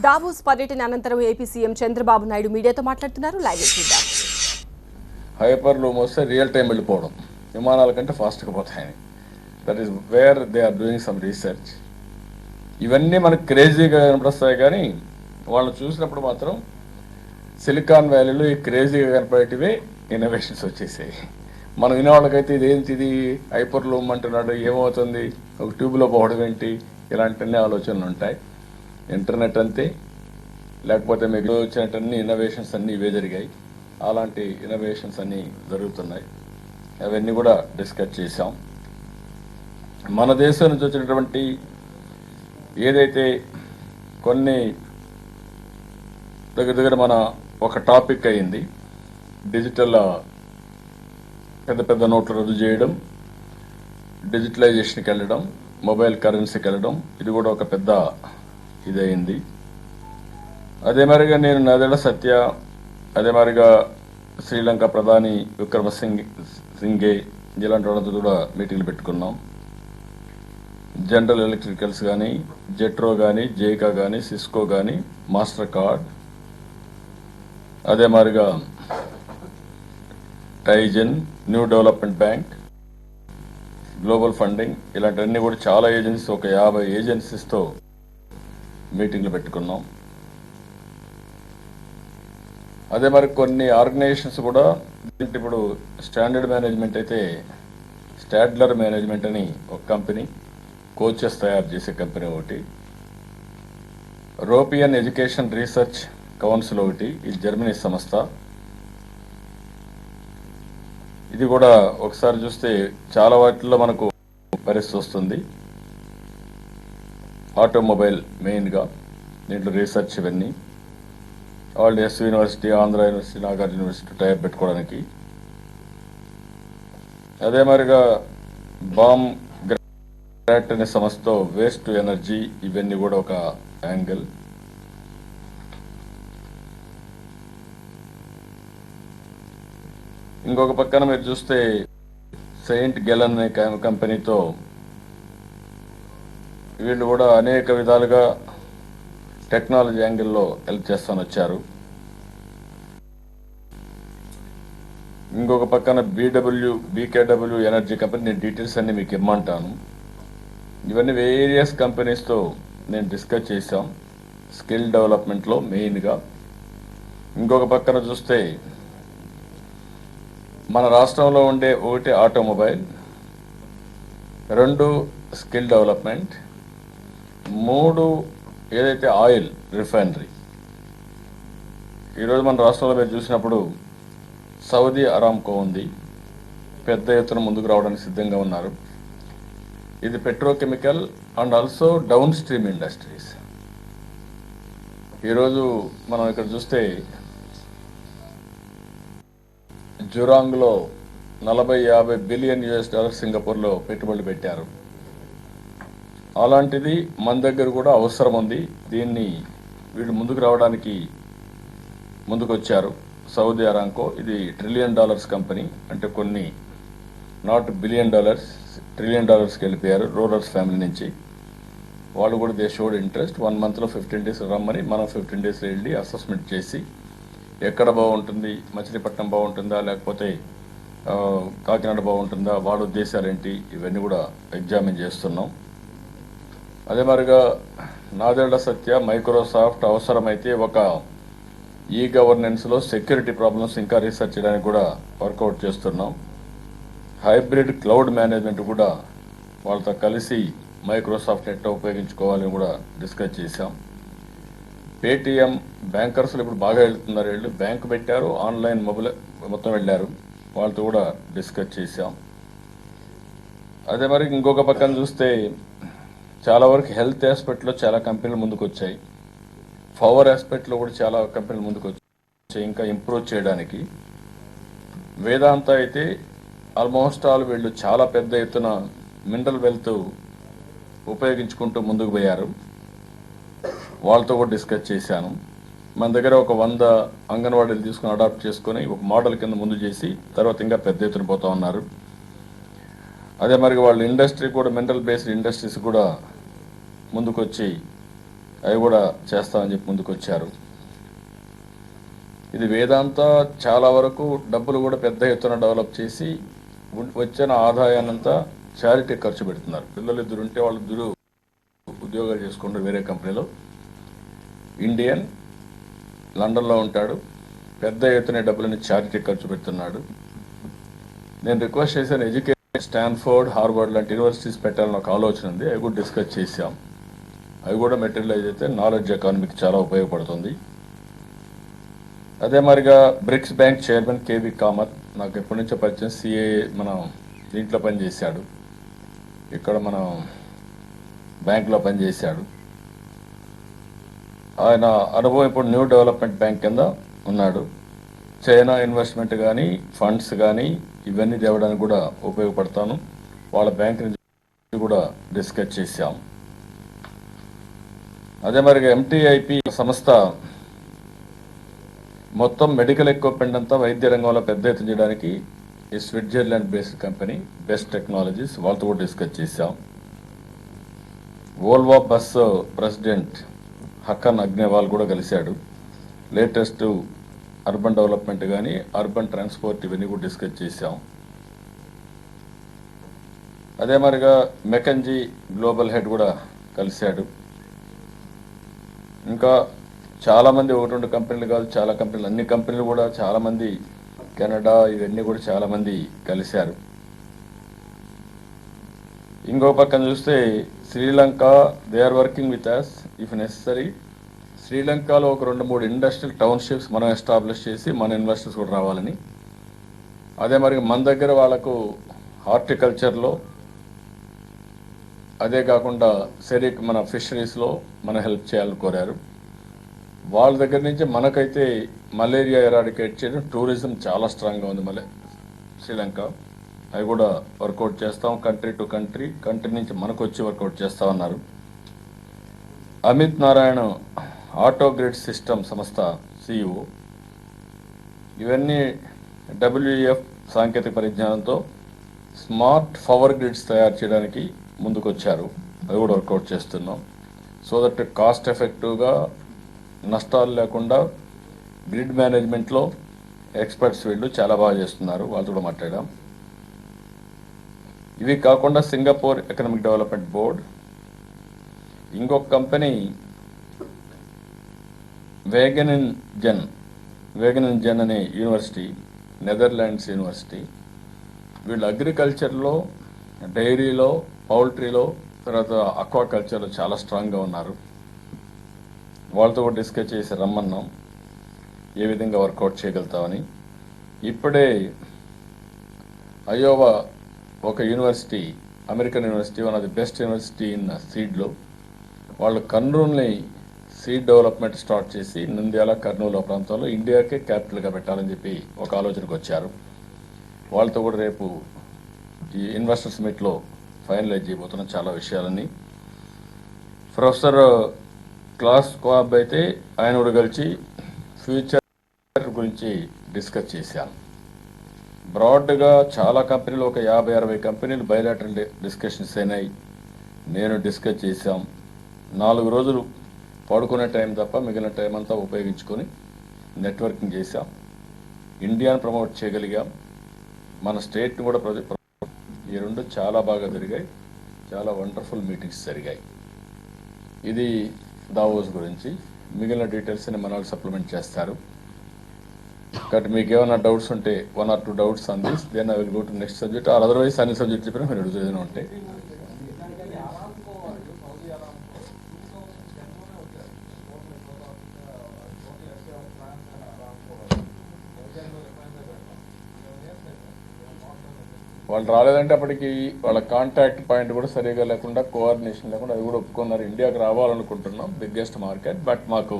Davos పర్యటన అనంతరం AP CM Chandrababu Naidu మీడియాతో మాట్లాడుతున్నారు. లైవ్ చూద్దాం. హైపర్ లూమ్ వస్తే రియల్ టైం వెళ్ళిపోవడం, విమానాల కంటే ఫాస్ట్గా పోతాయని. That is where they are doing some research. ఇవన్నీ మనకు క్రేజీగా కనపడస్తాయి, కానీ వాళ్ళని చూసినప్పుడు మాత్రం సిలికాన్ వ్యాలీలో ఈ క్రేజీగా కనపడేటివే ఇన్నోవేషన్స్ వచ్చేసాయి. మనం వినేవాళ్ళకైతే ఇదేంటిది హైపర్ లూమ్ అంటున్నాడు, ఏమవుతుంది, ఒక ట్యూబ్లో పోవడం ఏంటి, ఇలాంటి ఆలోచనలు ఉంటాయి. ఇంటర్నెట్ అంతే, లేకపోతే మీకు వచ్చినట్టన్ని ఇన్నోవేషన్స్ అన్నీ ఇవే జరిగాయి. అలాంటి ఇన్నోవేషన్స్ అన్నీ జరుగుతున్నాయి. అవన్నీ కూడా డిస్కస్ చేశాం. మన దేశం నుంచి వచ్చినటువంటి ఏదైతే కొన్ని దగ్గర మన ఒక టాపిక్ అయింది, డిజిటల్ పెద్ద పెద్ద నోట్లు రద్దు చేయడం, డిజిటలైజేషన్కి వెళ్ళడం, మొబైల్ కరెన్సీకి వెళ్ళడం, ఇది కూడా ఒక పెద్ద ఇదయింది. అదే మరిగా నేను నాదెళ్ల సత్య, అదే మరిగా శ్రీలంక ప్రధాని విక్రమసింఘే ఇలాంటి వాళ్ళతో కూడా మీటింగ్లు పెట్టుకున్నాం. జనరల్ ఎలక్ట్రికల్స్ కానీ, జెట్రో కానీ, జేకా కానీ, సిస్కో కానీ, మాస్టర్ కార్డ్, అదే మరిగా టైజన్, new development bank, global funding, ఇలాంటివన్నీ కూడా చాలా ఏజెన్సీస్, ఒక 50 ఏజెన్సీస్తో మీటింగ్లు పెట్టుకున్నాం. అదే మరి కొన్ని ఆర్గనైజేషన్స్ కూడా, ఇప్పుడు స్టాండర్డ్ మేనేజ్మెంట్ అయితే స్టాడ్లర్ మేనేజ్మెంట్ అని ఒక కంపెనీ, కోచెస్ తయారు చేసే కంపెనీ ఒకటి, యూరోపియన్ ఎడ్యుకేషన్ రీసెర్చ్ కౌన్సిల్ ఒకటి, ఇది జర్మనీ సంస్థ. ఇది కూడా ఒకసారి చూస్తే చాలా వాటిల్లో మనకు పరిస్థితి వస్తుంది. ఆటోమొబైల్ మెయిన్గా దీంట్లో రీసెర్చ్ ఇవన్నీ. వాళ్ళు S university, Andhra university, Nagarjuna university type పెట్టుకోవడానికి. అదే మరిగా బామ్ గ్రాట్ అనే సంస్థతో వేస్ట్ టు ఎనర్జీ, ఇవన్నీ కూడా ఒక యాంగిల్. ఇంకొక పక్కన మీరు చూస్తే సెయింట్ గెలన్ అనే కంపెనీతో వీళ్ళు కూడా అనేక విధాలుగా టెక్నాలజీ యాంగిల్లో హెల్ప్ చేస్తాను వచ్చారు. ఇంకొక పక్కన బీకేడబ్ల్యూ ఎనర్జీ కంపెనీ, నేను డీటెయిల్స్ అన్ని మీకు ఇమ్మంటాను. ఇవన్నీ వేరియస్ కంపెనీస్తో నేను డిస్కస్ చేశాం, స్కిల్ డెవలప్మెంట్లో మెయిన్గా. ఇంకొక పక్కన చూస్తే మన రాష్ట్రంలో ఉండే ఒకటి ఆటోమొబైల్, 2 స్కిల్ డెవలప్మెంట్, 3 ఏదైతే ఆయిల్ రిఫైనరీ. ఈరోజు మన రాష్ట్రంలో మీరు చూసినప్పుడు సౌదీ అరామ్కో ఉంది, పెద్ద ఎత్తున ముందుకు రావడానికి సిద్ధంగా ఉన్నారు. ఇది petrochemical and also down stream industries. ఈరోజు మనం ఇక్కడ చూస్తే జురాంగ్లో 40-50 బిలియన్ US$ సింగపూర్లో పెట్టుబడులు పెట్టారు. అలాంటిది మన దగ్గర కూడా అవసరం ఉంది. దీన్ని వీళ్ళు ముందుకు రావడానికి ముందుకు వచ్చారు. సౌదీ అరామ్కో ఇది $1 ట్రిలియన్ కంపెనీ, అంటే కొన్ని నాట్ $1 బిలియన్, $1 ట్రిలియన్ వెళ్ళిపోయారు రూరల్స్ ఫ్యామిలీ నుంచి. వాళ్ళు కూడా దే షోడ్ ఇంట్రెస్ట్. 1 మంత్లో 15 days రమ్మని, మనం 15 days వెళ్ళి అసెస్మెంట్ చేసి ఎక్కడ బాగుంటుంది, మచిలీపట్నం బాగుంటుందా లేకపోతే కాకినాడ బాగుంటుందా, వాళ్ళ ఉద్దేశాలు ఏంటి, ఇవన్నీ కూడా ఎగ్జామిన్ చేస్తున్నాం. అదే మరిగా నాదెళ్ల సత్య, మైక్రోసాఫ్ట్ అవసరమైతే ఒక ఈ గవర్నెన్స్లో సెక్యూరిటీ ప్రాబ్లమ్స్ ఇంకా రీసెర్చ్ చేయడానికి కూడా వర్కౌట్ చేస్తున్నాం. హైబ్రిడ్ క్లౌడ్ మేనేజ్మెంట్ కూడా వాళ్ళతో కలిసి మైక్రోసాఫ్ట్ ఎట్లా ఉపయోగించుకోవాలని కూడా డిస్కస్ చేశాం. పేటీఎం బ్యాంకర్స్లో ఇప్పుడు బాగా వెళ్తున్నారు, వీళ్ళు బ్యాంకు పెట్టారు, ఆన్లైన్ మొబైల్ మొత్తం వెళ్ళారు, వాళ్ళతో కూడా డిస్కస్ చేశాం. అదే మరి ఇంకొక పక్కన చూస్తే చాలా వరకు హెల్త్ ఆస్పెక్ట్లో చాలా కంపెనీలు ముందుకు వచ్చాయి, పవర్ ఆస్పెక్ట్లో కూడా చాలా కంపెనీలు ముందుకు వచ్చాయి ఇంకా ఇంప్రూవ్ చేయడానికి. వేదాంత అయితే ఆల్మోస్ట్ ఆల్ వీళ్ళు చాలా పెద్ద ఎత్తున మినరల్ వెల్త్ ఉపయోగించుకుంటూ ముందుకు పోయారు, వాళ్ళతో కూడా డిస్కస్ చేశాను. మన దగ్గర ఒక 100 అంగన్వాడీలు తీసుకుని అడాప్ట్ చేసుకొని ఒక మోడల్ కింద ముందు చేసి తర్వాత ఇంకా పెద్ద ఎత్తున పోతా ఉన్నారు. అదే మరి వాళ్ళ ఇండస్ట్రీ కూడా మినరల్ బేస్డ్ ఇండస్ట్రీస్ కూడా ముందుకొచ్చి అవి కూడా చేస్తామని చెప్పి ముందుకు వచ్చారు. ఇది వేదాంత చాలా వరకు డబ్బులు కూడా పెద్ద ఎత్తున డెవలప్ చేసి వచ్చిన ఆదాయాన్నంతా చారిటీ ఖర్చు పెడుతున్నారు. పిల్లలు ఇద్దరు ఉంటే వాళ్ళు ఇద్దరు ఉద్యోగాలు చేసుకుంటారు వేరే కంపెనీలో. ఇండియన్ లండన్లో ఉంటాడు, పెద్ద ఎత్తున డబ్బులని చారిటీ ఖర్చు పెడుతున్నాడు. నేను రిక్వెస్ట్ చేశాను, ఎడ్యుకేషన్ స్టాన్ఫోర్డ్, హార్వర్డ్ లాంటి యూనివర్సిటీస్ పెట్టాలని ఒక ఆలోచన ఉంది. అవి కూడా డిస్కస్ చేశాం. అవి కూడా మెటీరియలైజ్ అయితే నాలెడ్జ్ ఎకానమీకి చాలా ఉపయోగపడుతుంది. అదే మరిగా BRICS bank chairman K V Kamath నాకు ఎప్పటి నుంచో పరిచయం. సిఏ మనం దీంట్లో పనిచేశాడు, ఇక్కడ మనం బ్యాంకులో పనిచేశాడు. ఆయన అనుభవం ఇప్పుడు న్యూ డెవలప్మెంట్ బ్యాంక్ కింద ఉన్నాడు. చైనా ఇన్వెస్ట్మెంట్ కానీ ఫండ్స్ కానీ ఇవన్నీ తేవడానికి కూడా ఉపయోగపడతాను. వాళ్ళ బ్యాంక్ నుంచి కూడా డిస్కస్ చేశాం. అదే మరిగా ఎంటీఐపి సంస్థ మొత్తం మెడికల్ ఎక్విప్మెంట్ అంతా వైద్య రంగంలో పెద్ద ఎత్తున చేయడానికి ఈ Switzerland based company best technologies వాళ్ళతో కూడా డిస్కస్ చేశాం. వోల్వో బస్ ప్రెసిడెంట్ హక్కన్ అగ్నేవాల్ కూడా కలిశాడు. లేటెస్ట్ అర్బన్ డెవలప్మెంట్ కానీ అర్బన్ ట్రాన్స్పోర్ట్ ఇవన్నీ కూడా డిస్కస్ చేశాం. అదే మరిగా మెకంజీ గ్లోబల్ హెడ్ కూడా కలిశాడు. ఇంకా చాలామంది, ఒకటి రెండు కంపెనీలు కాదు, చాలా కంపెనీలు, అన్ని కంపెనీలు కూడా చాలామంది, కెనడా ఇవన్నీ కూడా చాలామంది కలిశారు. ఇంకో పక్కన చూస్తే Sri Lanka, they are working with us if necessary. శ్రీలంకలో ఒక 2-3 ఇండస్ట్రియల్ టౌన్షిప్స్ మనం ఎస్టాబ్లిష్ చేసి మన ఇన్వెస్టర్స్ కూడా రావాలని. అదే మరి మన దగ్గర వాళ్ళకు హార్టికల్చర్లో, అదే కాకుండా సెరిక్ మన ఫిషరీస్లో మన హెల్ప్ చేయాలని కోరారు. వాళ్ళ దగ్గర నుంచి మనకైతే మలేరియా ఎరాడికేట్ చేయడం, టూరిజం చాలా స్ట్రాంగ్గా ఉంది శ్రీలంక. అవి కూడా వర్కౌట్ చేస్తాం. కంట్రీ టు కంట్రీ, కంట్రీ నుంచి మనకు వచ్చి వర్కౌట్ చేస్తామన్నారు. Amit Narayana auto grid system సంస్థ సిఇఓ. ఇవన్నీ డబ్ల్యూఎఫ్ సాంకేతిక పరిజ్ఞానంతో స్మార్ట్ పవర్ గ్రిడ్స్ తయారు చేయడానికి ముందుకొచ్చారు. అది కూడా వర్కౌట్ చేస్తున్నాం. సో దట్ కాస్ట్ ఎఫెక్టివ్గా, నష్టాలు లేకుండా గ్రిడ్ మేనేజ్మెంట్లో ఎక్స్పర్ట్స్ వీళ్ళు చాలా బాగా చేస్తున్నారు. వాళ్ళతో కూడా మాట్లాడాం. ఇవి కాకుండా సింగపూర్ ఎకనామిక్ డెవలప్మెంట్ బోర్డ్, ఇంకొక కంపెనీ వేగెన్ జెన్ అనే యూనివర్సిటీ, నెదర్లాండ్స్ యూనివర్సిటీ. వీళ్ళు అగ్రికల్చర్లో, డైరీలో, పౌల్ట్రీలో, తర్వాత అక్వాకల్చర్లో చాలా స్ట్రాంగ్గా ఉన్నారు. వాళ్ళతో కూడా డిస్కస్ చేసి రమ్మన్నాం, ఏ విధంగా వర్కౌట్ చేయగలుగుతామని. ఇప్పుడే అయోవా ఒక university, American university, one of the best university in సీడ్లో, వాళ్ళు కర్నూలుని సీడ్ డెవలప్మెంట్ స్టార్ట్ చేసి నంద్యాల, కర్నూలు ప్రాంతంలో ఇండియాకే క్యాపిటల్గా పెట్టాలని చెప్పి ఒక ఆలోచనకు వచ్చారు. వాళ్ళతో కూడా రేపు ఈ ఇన్వెస్టర్స్ మీట్లో ఫైనలైజ్ చేయబోతున్న చాలా విషయాలన్నీ. ప్రొఫెసర్ క్లాస్ కోఆబ్ అయితే ఆయన కూడా కలిసి ఫ్యూచర్ గురించి డిస్కస్ చేశాను. బ్రాడ్గా చాలా కంపెనీలు, ఒక 50-60 కంపెనీలు బయలాటరల్ డిస్కషన్స్ అయినాయి. నేను డిస్కస్ చేశాం. 4 రోజులు పడుకునే టైం తప్ప మిగిలిన టైం అంతా ఉపయోగించుకొని నెట్వర్కింగ్ చేశాం. ఇండియాను ప్రమోట్ చేయగలిగాం. మన స్టేట్ని కూడా ఈ రెండు చాలా బాగా జరిగాయి. చాలా వండర్ఫుల్ మీటింగ్స్ జరిగాయి. ఇది దావోస్ గురించి. మిగిలిన డీటెయిల్స్ని మన వాళ్ళు సప్లిమెంట్ చేస్తారు. కాబట్టి మీకు ఏమైనా డౌట్స్ ఉంటే 1 or 2 doubts on this, then I will go to next subject. Or otherwise అన్ని సబ్జెక్ట్ చెప్పినా మీరు అడుగుతూ ఏదైనా ఉంటే. వాళ్ళు రాలేదంటే అప్పటికి వాళ్ళ కాంటాక్ట్ పాయింట్ కూడా సరిగా లేకుండా, కోఆర్డినేషన్ లేకుండా, అది కూడా ఒప్పుకున్నారు. ఇండియాకి రావాలనుకుంటున్నాం, బిగ్గెస్ట్ మార్కెట్, బట్ మాకు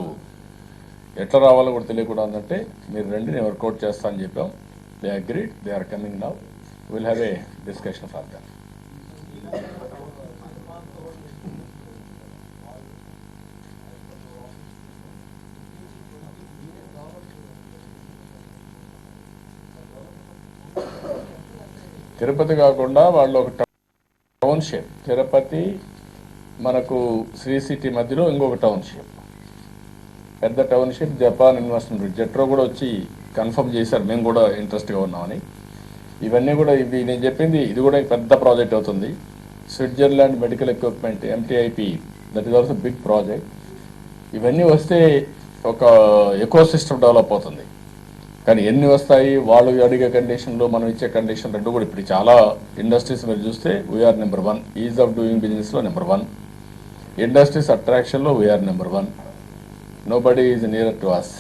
ఎట్లా రావాలో కూడా తెలియకుండా ఉందంటే మీరు రండి, నేను వర్కౌట్ చేస్తా అని చెప్పాం. They agreed, they are coming now. Will have a discussion for that. Tirupati కాకుండా వాళ్ళు ఒక టౌన్షిప్, తిరుపతి మనకు శ్రీ సిటీ మధ్యలో ఇంకొక టౌన్షిప్, పెద్ద టౌన్షిప్, జపాన్ ఇన్వెస్ట్మెంట్, జెట్రో కూడా వచ్చి కన్ఫర్మ్ చేశారు మేము కూడా ఇంట్రెస్ట్గా ఉన్నామని. ఇవన్నీ కూడా ఇవి నేను చెప్పింది, ఇది కూడా పెద్ద ప్రాజెక్ట్ అవుతుంది. Switzerland medical equipment MTIP, that is also big project. ఇవన్నీ వస్తే ఒక ఎకో సిస్టమ్ డెవలప్ అవుతుంది. కానీ ఎన్ని వస్తాయి, వాళ్ళు అడిగే కండిషన్లు మనం ఇచ్చే కండిషన్ రెండు కూడా ఇప్పుడు చాలా ఇండస్ట్రీస్ మీరు చూస్తే we are number 1, ease of doing బిజినెస్లో నెంబర్ 1, ఇండస్ట్రీస్ అట్రాక్షన్లో we are number 1. Nobody is near to us.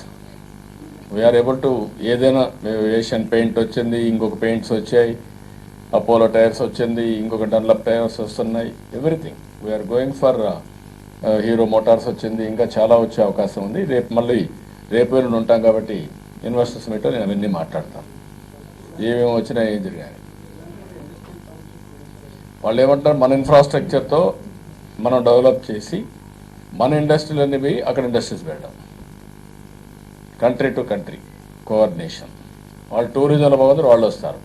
We are able to ఏదైనా, ఏషియన్ పెయింట్ వచ్చింది, ఇంకొక పెయింట్స్ వచ్చాయి, అపోలో టైర్స్ వచ్చింది, ఇంకొక డన్లప్ టైర్స్ వస్తున్నాయి, everything we are going for. Hero Motors వచ్చింది, ఇంకా చాలా వచ్చే అవకాశం ఉంది. రేపు వేలు ఉంటాం కాబట్టి ఇన్వెస్టర్స్ మీతో నేను అవన్నీ మాట్లాడతాను, ఏమేమి వచ్చినా ఏం జరిగాయి. వాళ్ళు ఏమంటారు, మన ఇన్ఫ్రాస్ట్రక్చర్తో మనం డెవలప్ చేసి మన ఇండస్ట్రీలు అన్నీ పోయి అక్కడ ఇండస్ట్రీస్ పెట్టడం, కంట్రీ టు కంట్రీ కోఆర్డినేషన్. వాళ్ళు టూరిజంలో బాగుంది, వాళ్ళు వస్తారు.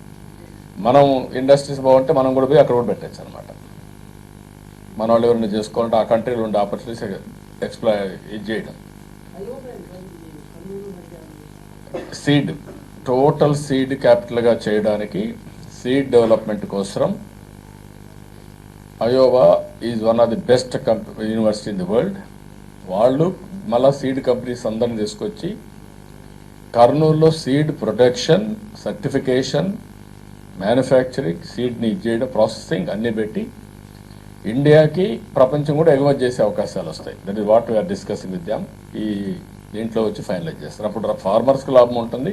మనం ఇండస్ట్రీస్ బాగుంటే మనం కూడా పోయి అక్కడ కూడా పెట్టచ్చు అనమాట. మన వాళ్ళు ఎవరైనా చేసుకోవాలంటే ఆ కంట్రీలో ఉండే ఆపర్చునిటీస్ ఇది చేయడం. సీడ్, టోటల్ సీడ్ క్యాపిటల్గా చేయడానికి, సీడ్ డెవలప్మెంట్ కోసం Iowa is one of the best university in the world. వాళ్ళు మళ్ళీ సీడ్ కంపెనీస్ అందరిని తీసుకొచ్చి కర్నూలులో సీడ్ ప్రొడక్షన్, సర్టిఫికేషన్, మ్యానుఫ్యాక్చరింగ్, సీడ్ని చేయడం, ప్రాసెసింగ్ అన్నీ పెట్టి ఇండియాకి, ప్రపంచం కూడా ఎగుమతి చేసే అవకాశాలు వస్తాయి. That is what we are discussing with them. ఈ దీంట్లో వచ్చి ఫైనలైజ్ చేస్తారు. అప్పుడు ఫార్మర్స్కి లాభం ఉంటుంది.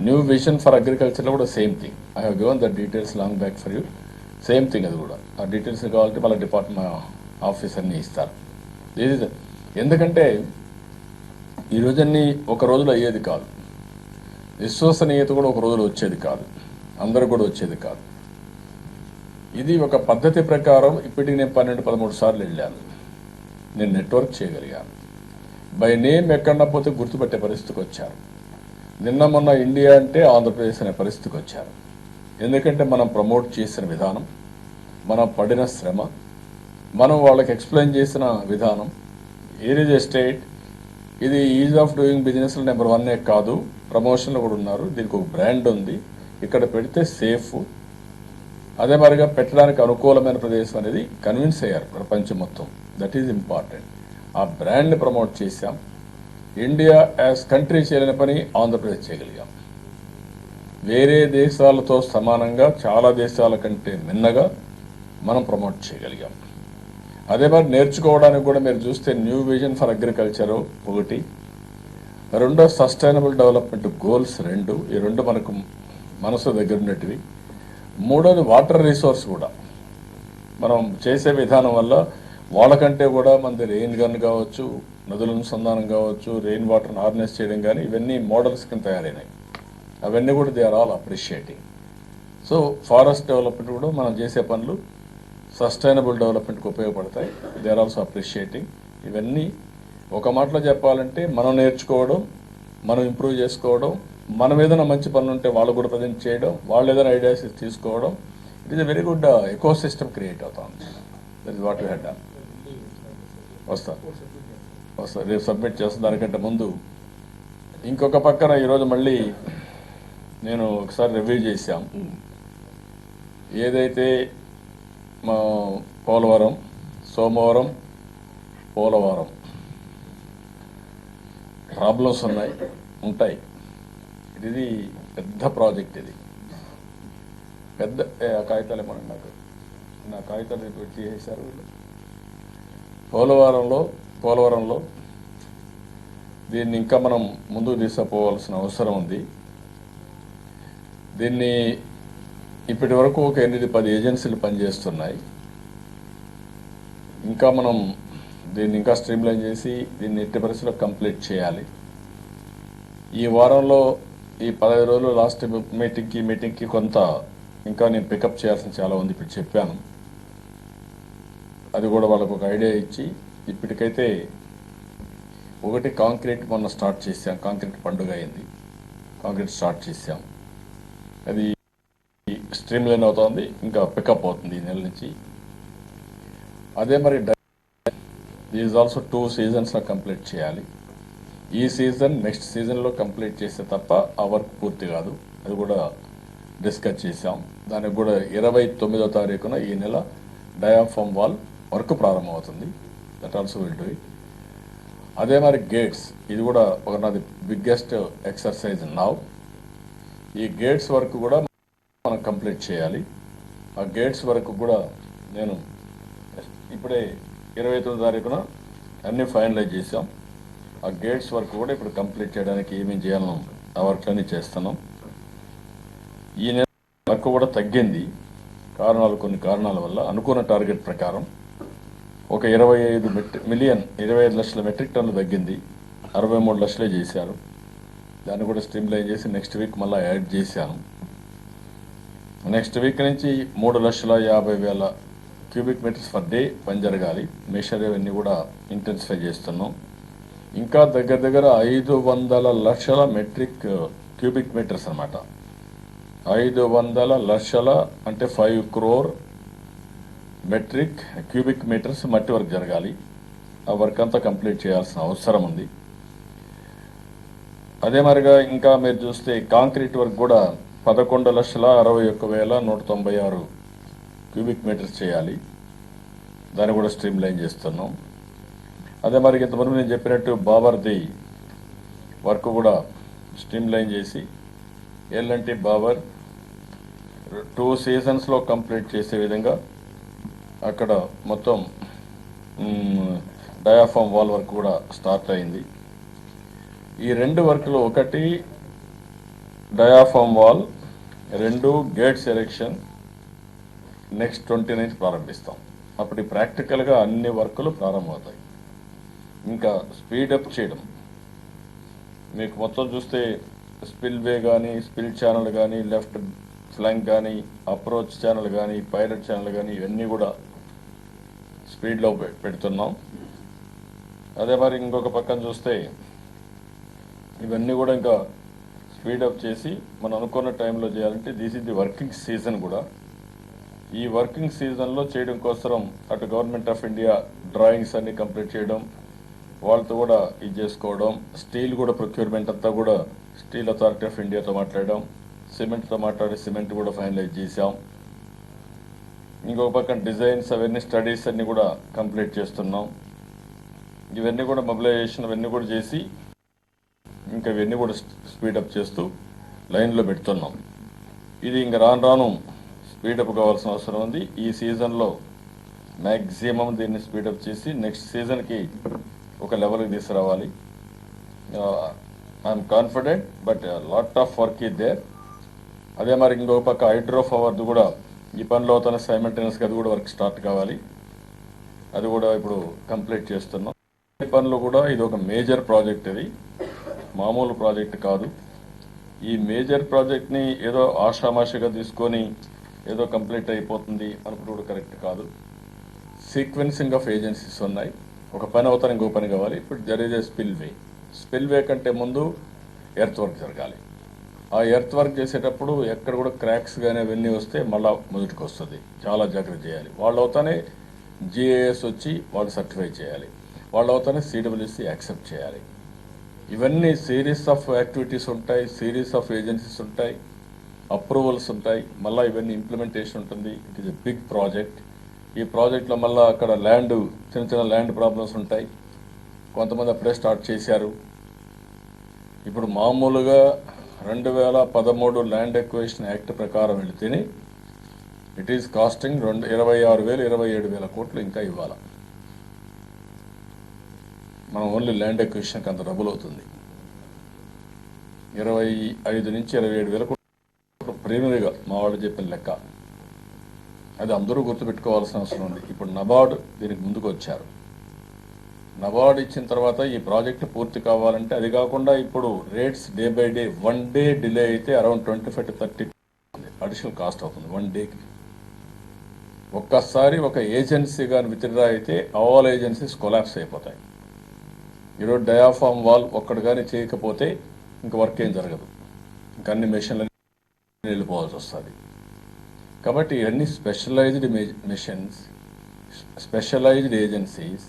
న్యూ విజన్ ఫర్ అగ్రికల్చర్లో కూడా same thing. I have given the details long back for you. Same thing అది కూడా. ఆ డీటెయిల్స్ కావాలంటే మళ్ళీ డిపార్ట్మెంట్ ఆఫీసర్ని ఇస్తారు. ఇది ఎందుకంటే ఈ రోజన్నీ ఒక రోజులో అయ్యేది కాదు, విశ్వసనీయత కూడా ఒక రోజులో వచ్చేది కాదు, అందరూ కూడా వచ్చేది కాదు. ఇది ఒక పద్ధతి ప్రకారం ఇప్పటికి నేను 12-13 సార్లు వెళ్ళాను. నేను నెట్వర్క్ చేయగలిగాను. బై నేమ్ ఎక్కడన్నా పోతే గుర్తుపెట్టే పరిస్థితికి వచ్చారు. నిన్న మొన్న ఇండియా అంటే ఆంధ్రప్రదేశ్ అనే పరిస్థితికి వచ్చారు. ఎందుకంటే మనం ప్రమోట్ చేసిన విధానం, మనం పడిన శ్రమ, మనం వాళ్ళకి ఎక్స్ప్లెయిన్ చేసిన విధానం. ఏర్ ఈజ్ ఎ స్టేట్, ఇది ఈజ్ ఆఫ్ డూయింగ్ బిజినెస్లో నెంబర్ 1 కాదు, ప్రమోషన్లో కూడా ఉన్నారు, దీనికి ఒక బ్రాండ్ ఉంది, ఇక్కడ పెడితే సేఫ్, అదే మరిగా పెట్టడానికి అనుకూలమైన ప్రదేశం అనేది కన్విన్స్ అయ్యారు ప్రపంచం మొత్తం. That is important. ఆ బ్రాండ్ని ప్రమోట్ చేశాం. ఇండియా యాజ్ కంట్రీ చేయలేని పని ఆంధ్రప్రదేశ్ చేయగలిగాం. వేరే దేశాలతో సమానంగా, చాలా దేశాల కంటే మిన్నగా మనం ప్రమోట్ చేయగలిగాం. అదే మరి నేర్చుకోవడానికి కూడా మీరు చూస్తే న్యూ విజన్ ఫర్ అగ్రికల్చర్ ఒకటి, రెండో సస్టైనబుల్ డెవలప్మెంట్ గోల్స్ 2, ఈ 2 మనకు మనసు దగ్గర ఉన్నటివి. మూడోది వాటర్ రిసోర్స్ కూడా మనం చేసే విధానం వల్ల వాళ్ళకంటే కూడా మనది రెయిన్ గన్ కావచ్చు, నదుల అనుసంధానం కావచ్చు, రెయిన్ వాటర్ని హార్నెస్ చేయడం కానీ, ఇవన్నీ మోడల్స్ కింద తయారైనాయి. అవన్నీ కూడా they are all appreciating. So forest development కూడా మనం చేసే పనులు సస్టైనబుల్ డెవలప్మెంట్కి ఉపయోగపడతాయి. They are also appreciating. ఇవన్నీ ఒక మాటలో చెప్పాలంటే మనం నేర్చుకోవడం, మనం ఇంప్రూవ్ చేసుకోవడం, మనం ఏదైనా మంచి పనులు ఉంటే వాళ్ళు కూడా ప్రజెంట్ చేయడం, వాళ్ళు ఏదైనా ఐడియాస్ తీసుకోవడం. It is a very good eco system create అవుతుంది. That is what we had done. వస్తా రేపు సబ్మిట్ చేస్తాను. దానికంటే ముందు ఇంకొక పక్కన ఈరోజు మళ్ళీ నేను ఒకసారి రివ్యూ చేశాం. ఏదైతే మా పోలవరం, సోమవారం, పోలవరం ప్రాబ్లమ్స్ ఉంటాయి. ఇది పెద్ద ప్రాజెక్ట్. ఇది పెద్ద కాగితాలు ఏమన్నా నా కాగితాలు రిపీట్ చేసేసారు. పోలవరంలో దీన్ని ఇంకా మనం ముందుకు తీసుకుపోవాల్సిన అవసరం ఉంది. దీన్ని ఇప్పటి వరకు ఒక 8-10 ఏజెన్సీలు పనిచేస్తున్నాయి. ఇంకా మనం దీన్ని ఇంకా స్ట్రీమ్లైన్ చేసి దీన్ని ఎట్టి పరిస్థితుల్లో కంప్లీట్ చేయాలి. ఈ వారంలో ఈ 15 రోజులు లాస్ట్ మీటింగ్కి కొంత ఇంకా నేను పికప్ చేయాల్సిన చాలా ఉంది. ఇప్పుడు చెప్పాను, అది కూడా వాళ్ళకు ఒక ఐడియా ఇచ్చి ఇప్పటికైతే ఒకటి కాంక్రీట్ మొన్న స్టార్ట్ చేసాం. కాంక్రీట్ పండుగ అయింది, కాంక్రీట్ స్టార్ట్ చేసాం. అది స్ట్రీమ్ లైన్ అవుతుంది, ఇంకా పికప్ అవుతుంది ఈ నెల నుంచి. అదే మరి దీస్ ఆల్సో 2 సీజన్స్లో కంప్లీట్ చేయాలి. ఈ సీజన్ నెక్స్ట్ సీజన్లో కంప్లీట్ చేస్తే తప్ప ఆ వర్క్ పూర్తి కాదు. అది కూడా డిస్కస్ చేసాం. దానికి కూడా 29వ తారీఖున ఈ నెల డయాఫామ్ వాల్ వర్క్ ప్రారంభమవుతుంది. That also will do it. అదే మరి గేట్స్, ఇది కూడా ఒక నాది బిగ్గెస్ట్ ఎక్సర్సైజ్ నౌ. ఈ గేట్స్ వర్క్ కూడా మనం కంప్లీట్ చేయాలి. ఆ గేట్స్ వర్క్ కూడా నేను ఇప్పుడే 29వ తారీఖున అన్నీ ఫైనలైజ్ చేసాం. ఆ గేట్స్ వర్క్ కూడా ఇప్పుడు కంప్లీట్ చేయడానికి ఏమేమి చేయాలో ఆ వర్క్లన్నీ చేస్తున్నాం. ఈ నెల వర్క్ కూడా తగ్గింది, కొన్ని కారణాల వల్ల. అనుకున్న టార్గెట్ ప్రకారం ఒక 25 లక్షల మెట్రిక్ టన్నులు తగ్గింది. 63 లక్షలే చేశారు. దాన్ని కూడా స్ట్రీమ్లైన్ చేసి నెక్స్ట్ వీక్ మళ్ళీ యాడ్ చేశాను. నెక్స్ట్ వీక్ నుంచి 3,50,000 క్యూబిక్ మీటర్స్ పర్ డే పని జరగాలి. మెషర్ ఇవన్నీ కూడా ఇంటెన్సిఫై చేస్తున్నాం. ఇంకా దగ్గర 500 లక్షల మెట్రిక్ క్యూబిక్ మీటర్స్ అన్నమాట. 500 లక్షల అంటే 5 crore మెట్రిక్ క్యూబిక్ మీటర్స్ మట్టి వర్క్ జరగాలి. ఆ వర్క్ అంతా కంప్లీట్ చేయాల్సిన అవసరం ఉంది. అదే మరిగా ఇంకా మీరు చూస్తే కాంక్రీట్ వర్క్ కూడా 11,61,196 క్యూబిక్ మీటర్స్ చేయాలి. దాన్ని కూడా స్ట్రీమ్ లైన్ చేస్తున్నాం. అదే మరి ఇంతవరకు నేను చెప్పినట్టు బాబర్ది వర్క్ కూడా స్ట్రీమ్ లైన్ చేసి ఎల్ఎన్టీ బాబర్ 2 సీజన్స్లో కంప్లీట్ చేసే విధంగా అక్కడ మొత్తం డయాఫామ్ వాల్ వర్క్ కూడా స్టార్ట్ అయింది. ఈ 2 వర్క్లు, ఒకటి diaphragm wall, 2 gates erection next 29th ప్రారంభిస్తాం. అప్పుడు ప్రాక్టికల్గా అన్ని వర్కులు ప్రారంభమవుతాయి. ఇంకా స్పీడప్ చేయడం, మీకు మొత్తం చూస్తే స్పిల్వే కానీ, స్పిల్ ఛానల్ కానీ, లెఫ్ట్ ఫ్లాంక్ కానీ, అప్రోచ్ ఛానల్ కానీ, పైలట్ ఛానల్ కానీ, ఇవన్నీ కూడా స్పీడ్లో పెడుతున్నాం. అదే మరి ఇంకొక పక్కన చూస్తే ఇవన్నీ కూడా ఇంకా స్పీడప్ చేసి మనం అనుకున్న టైంలో చేయాలంటే this is the working season కూడా. ఈ వర్కింగ్ సీజన్లో చేయడం కోసం అటు గవర్నమెంట్ ఆఫ్ ఇండియా డ్రాయింగ్స్ అన్ని కంప్లీట్ చేయడం, వాళ్ళతో కూడా ఇది చేసుకోవడం, స్టీల్ కూడా ప్రొక్యూర్మెంట్ అంతా కూడా స్టీల్ అథారిటీ ఆఫ్ ఇండియాతో మాట్లాడడం, సిమెంట్తో మాట్లాడి సిమెంట్ కూడా ఫైనలైజ్ చేసాం. ఇంకొక పక్కన డిజైన్స్ అవన్నీ స్టడీస్ అన్నీ కూడా కంప్లీట్ చేస్తున్నాం. ఇవన్నీ కూడా మొబిలైజేషన్ అవన్నీ కూడా చేసి ఇంకా ఇవన్నీ కూడా స్పీడప్ చేస్తూ లైన్లో పెడుతున్నాం. ఇది ఇంకా రాను స్పీడప్ కావాల్సిన అవసరం ఉంది. ఈ సీజన్లో మ్యాక్సిమం దీన్ని స్పీడప్ చేసి నెక్స్ట్ సీజన్కి ఒక లెవెల్కి తీసుకురావాలి. I'm confident, but lot of work ఈ దేర్. అదే మరి ఇంకొక పక్క హైడ్రో పవర్ది కూడా ఈ పనిలో అవుతున్న సైమల్టేనియస్గా అది కూడా వర్క్ స్టార్ట్ కావాలి. అది కూడా ఇప్పుడు కంప్లీట్ చేస్తున్నాం. ఈ పనిలో కూడా ఇది ఒక మేజర్ ప్రాజెక్ట్, ఇది మామూలు ప్రాజెక్ట్ కాదు. ఈ మేజర్ ప్రాజెక్ట్ని ఏదో ఆషామాషిగా తీసుకొని ఏదో కంప్లీట్ అయిపోతుంది అనుకుంటే కూడా కరెక్ట్ కాదు. సీక్వెన్సింగ్ ఆఫ్ ఏజెన్సీస్ ఉన్నాయి. ఒక పని అవుతాను ఇంకో పని కావాలి. ఇప్పుడు దర్ ఈజ్ ఏ స్పిల్వే కంటే ముందు ఎర్త్ వర్క్ జరగాలి. ఆ ఎర్త్ వర్క్ చేసేటప్పుడు ఎక్కడ కూడా క్రాక్స్ కానీ అవన్నీ వస్తే మళ్ళీ మొదటికి వస్తుంది. చాలా జాగ్రత్త చేయాలి. వాళ్ళు అవుతానే జిఏఎస్ వచ్చి వాళ్ళు సర్టిఫై చేయాలి. వాళ్ళు అవుతానే సిడబ్ల్యూసి యాక్సెప్ట్ చేయాలి. ఇవన్నీ సిరీస్ ఆఫ్ యాక్టివిటీస్ ఉంటాయి, సిరీస్ ఆఫ్ ఏజెన్సీస్ ఉంటాయి, అప్రూవల్స్ ఉంటాయి, మళ్ళీ ఇవన్నీ ఇంప్లిమెంటేషన్ ఉంటుంది. It is a big project. ఈ ప్రాజెక్ట్లో మళ్ళీ అక్కడ చిన్న ల్యాండ్ ప్రాబ్లమ్స్ ఉంటాయి. కొంతమంది అప్పుడే స్టార్ట్ చేశారు. ఇప్పుడు మామూలుగా 2013 ల్యాండ్ ఎక్విజిషన్ యాక్ట్ ప్రకారం వెళితేనే ఇట్ ఈస్ కాస్టింగ్ 26,000-27,000 కోట్లు ఇంకా ఇవ్వాలి. మనం ఓన్లీ ల్యాండ్ ఎక్విజిషన్కి అంత డబ్బులు అవుతుంది. 25 నుంచి 27,000 కోట్లు ప్రీమియర్గా మా వాళ్ళు చెప్పిన లెక్క. అది అందరూ గుర్తుపెట్టుకోవాల్సిన అవసరం ఉంది. ఇప్పుడు నబార్డ్ దీనికి ముందుకు వచ్చారు. నబార్డ్ ఇచ్చిన తర్వాత ఈ ప్రాజెక్టు పూర్తి కావాలంటే, అది కాకుండా ఇప్పుడు rates day by day 1 day delay అయితే అరౌండ్ 25 to 30 అడిషనల్ కాస్ట్ అవుతుంది 1 డేకి. ఒక్కసారి ఒక ఏజెన్సీ కానీ విత్డ్రా అయితే ఆల్ ఏజెన్సీస్ కొలాప్స్ అయిపోతాయి. ఈరోజు డయాఫామ్ వాల్ ఒక్కడు కానీ చేయకపోతే ఇంక వర్క్ ఏం జరగదు. ఇంక అన్ని మెషిన్లు వెళ్ళిపోవాల్సి వస్తుంది. కాబట్టి ఇవన్నీ specialised machines, specialised agencies,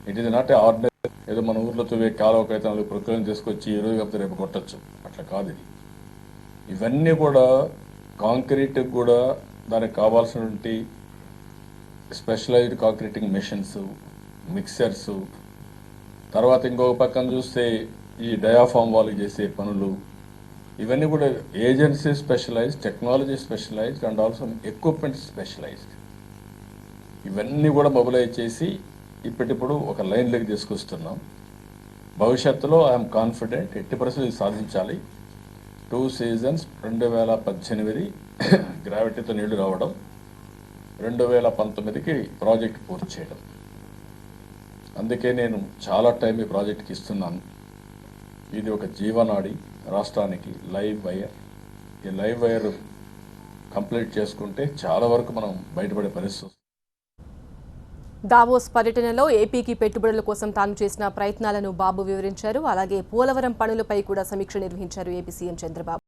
it is not a ordinary ఏదో మన ఊర్లో తువే కాలువకైతే ప్రకృతిని తీసుకొచ్చి ఈ రోజు కాకపోతే రేపు కొట్టచ్చు, అట్లా కాదు ఇది. ఇవన్నీ కూడా కాంక్రీట్ కూడా దానికి కావాల్సినటువంటి స్పెషలైజ్డ్ కాంక్రీటింగ్ మెషిన్స్, మిక్సర్స్, తర్వాత ఇంకొక పక్కన చూస్తే ఈ డయాఫామ్ వాళ్ళు చేసే పనులు, ఇవన్నీ కూడా agency specialised, technology specialised and also equipment specialised. ఇవన్నీ కూడా మొబిలైజ్ చేసి ఇప్పటిప్పుడు ఒక లైన్లోకి తీసుకొస్తున్నాం. భవిష్యత్తులో ఐఎమ్ కాన్ఫిడెంట్ 80% ఇది సాధించాలి. 2 సీజన్స్ 2018 గ్రావిటీతో నీళ్లు రావడం, 2019కి ప్రాజెక్ట్ పూర్తి చేయడం. అందుకే నేను చాలా టైం ఈ ప్రాజెక్ట్కి ఇస్తున్నాను. ఇది ఒక జీవనాడి రాష్ట్రానికి. లైవ్ వైర్, ఈ లైవ్ వైర్ కంప్లీట్ చేసుకుంటే చాలా వరకు మనం బయటపడే పరిస్థితి. దావోస్ పర్యటనలో ఏపీకి పెట్టుబడుల కోసం తాను చేసిన ప్రయత్నాలను బాబు వివరించారు. అలాగే పోలవరం పనులపై కూడా సమీక్ష నిర్వహించారు ఏపీ సీఎం చంద్రబాబు.